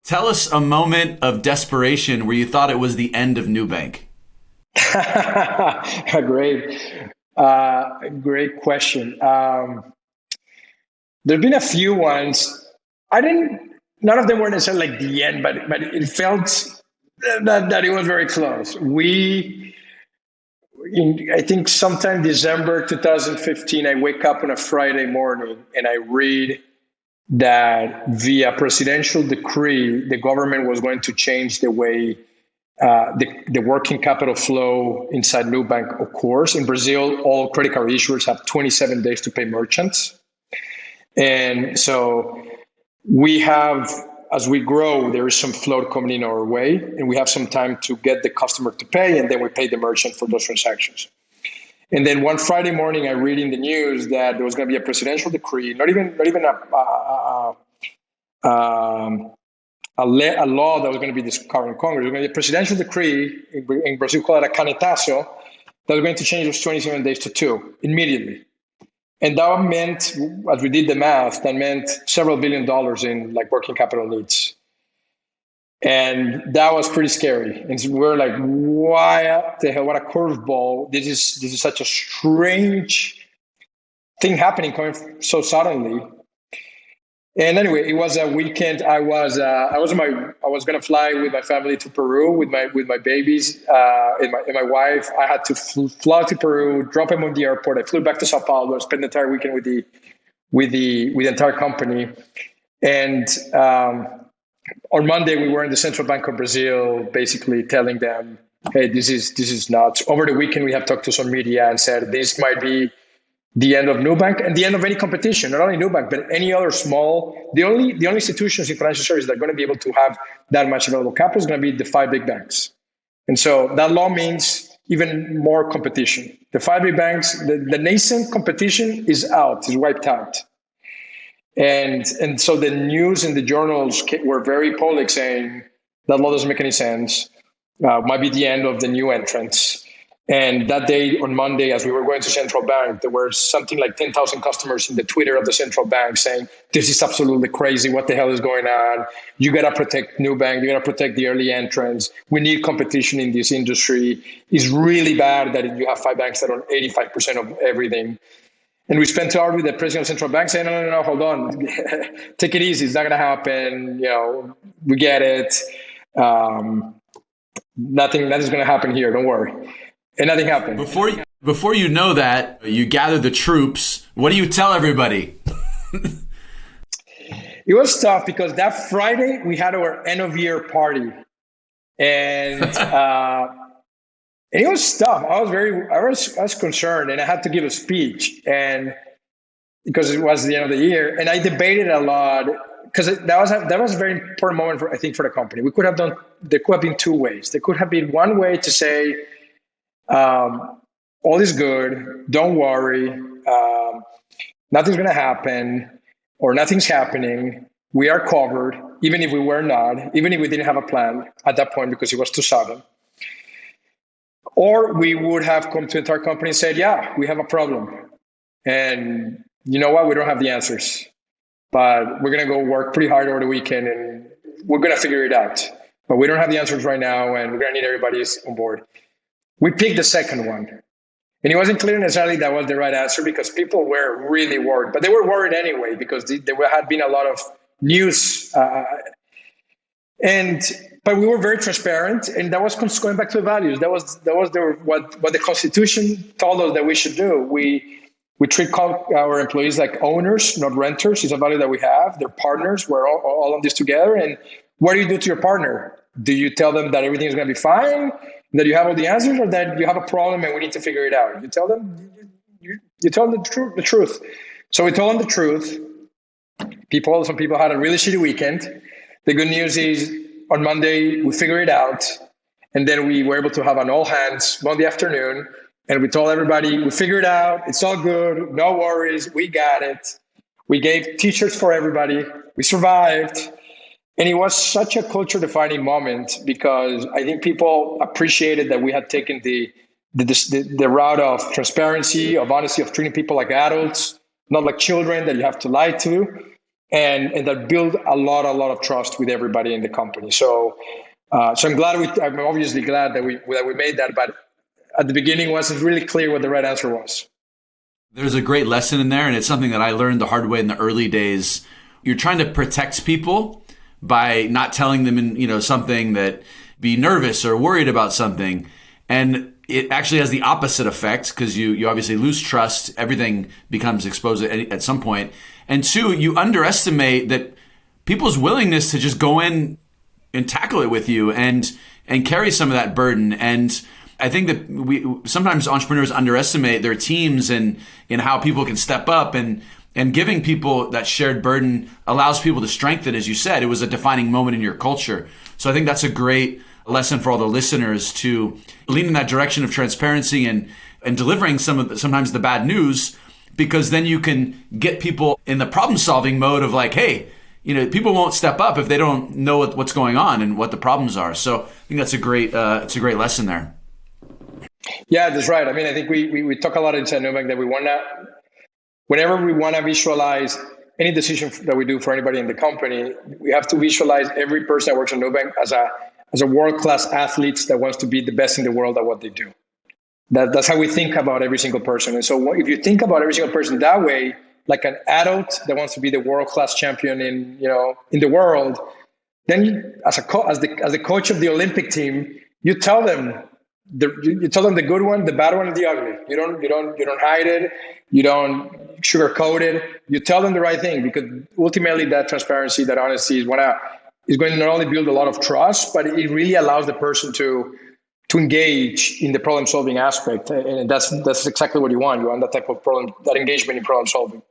Tell us a moment of desperation where you thought it was the end of Nubank. Great question. There've been a few ones. None of them were necessarily like the end, but it felt that it was very close. I think sometime December 2015, I wake up on a Friday morning and I read that via presidential decree, the government was going to change the way the working capital flow inside Nubank occurs. In Brazil, all credit card issuers have 27 days to pay merchants. And so we have, as we grow, there is some float coming in our way, and we have some time to get the customer to pay, and then we pay the merchant for those transactions. And then one Friday morning, I read in the news that there was going to be a presidential decree, not even a law that was going to be discovered in Congress. It was going to be a presidential decree, in Brazil called it a canetazo, that was going to change those 27 days to 2 immediately. And that meant, as we did the math, that meant several $1 billion in like working capital needs. And that was pretty scary. And so we're like, why the hell, what a curveball. This is such a strange thing happening coming so suddenly. And anyway, it was a weekend. I was going to fly with my family to Peru with my babies and my wife. I had to fly to Peru, drop them on the airport. I flew back to Sao Paulo, spent the entire weekend with the entire company. And on Monday, we were in the Central Bank of Brazil, basically telling them, "Hey, this is nuts." Over the weekend, we have talked to some media and said this might be the end of Nubank and the end of any competition, not only Nubank, but any other small. The only institutions in financial services that are going to be able to have that much available capital is going to be the 5 big banks. And so that law means even more competition. The 5 big banks, the nascent competition is wiped out. And so the news and the journals were very public saying that law doesn't make any sense, might be the end of the new entrants. And that day on Monday, as we were going to Central Bank, there were something like 10,000 customers in the Twitter of the Central Bank saying, this is absolutely crazy. What the hell is going on? You got to protect Nubank. You got to protect the early entrants. We need competition in this industry. It's really bad that you have 5 banks that own 85% of everything. And we spent 2 hours with the president of Central Bank saying, no, hold on. Take it easy. It's not going to happen. We get it. Nothing that is going to happen here. Don't worry. And nothing happened. Before you know that, you gather the troops. What do you tell everybody? It was tough because that Friday we had our end of year party, and it was tough. I was concerned, and I had to give a speech, and because it was the end of the year, and I debated a lot because that was a very important moment for the company. There could have been 2 ways. There could have been one way to say, all is good, don't worry, nothing's going to happen, or nothing's happening, we are covered, even if we were not, even if we didn't have a plan at that point because it was too sudden. Or we would have come to the entire company and said, yeah, we have a problem. And you know what? We don't have the answers. But we're going to go work pretty hard over the weekend and we're going to figure it out. But we don't have the answers right now and we're going to need everybody on board. We picked the second one. And it wasn't clear necessarily that was the right answer because people were really worried. But they were worried anyway because there had been a lot of news. But we were very transparent, and that was going back to the values. That was what the Constitution told us that we should do. We treat our employees like owners, not renters. It's a value that we have. They're partners. We're all on this together. And what do you do to your partner? Do you tell them that everything is going to be fine, that you have all the answers, or that you have a problem and we need to figure it out? You tell them the truth. So we told them the truth. Some people had a really shitty weekend. The good news is on Monday, we figured it out. And then we were able to have an all hands Monday afternoon. And we told everybody, we figured it out. It's all good. No worries. We got it. We gave t-shirts for everybody. We survived. And it was such a culture defining moment because I think people appreciated that we had taken the route of transparency, of honesty, of treating people like adults, not like children that you have to lie to. and that build a lot of trust with everybody in the company. So I'm glad I'm obviously glad that we made that, but at the beginning, it wasn't really clear what the right answer was. There's a great lesson in there, and it's something that I learned the hard way in the early days. You're trying to protect people by not telling them something that be nervous or worried about something. And it actually has the opposite effect because you obviously lose trust. Everything becomes exposed at some point. And two, you underestimate that people's willingness to just go in and tackle it with you and carry some of that burden. And I think that sometimes entrepreneurs underestimate their teams and how people can step up, and giving people that shared burden allows people to strengthen. As you said, it was a defining moment in your culture. So I think that's a great lesson for all the listeners to lean in that direction of transparency and delivering sometimes the bad news, because then you can get people in the problem solving mode of like, hey, people won't step up if they don't know what's going on and what the problems are. So I think that's a great lesson there. Yeah, that's right. I mean, I think we talk a lot inside Nubank that whenever we want to visualize any decision that we do for anybody in the company, we have to visualize every person that works at Nubank as a world-class athlete that wants to be the best in the world at what they do. That's how we think about every single person. And so if you think about every single person that way, like an adult that wants to be the world-class champion in the world, then as the coach of the Olympic team, you tell them the good one, the bad one, and the ugly. You don't hide it. You don't sugarcoat it. You tell them the right thing, because ultimately that transparency, that honesty is going to not only build a lot of trust, but it really allows the person to engage in the problem solving aspect. And that's exactly what you want. You want that type of that engagement in problem solving.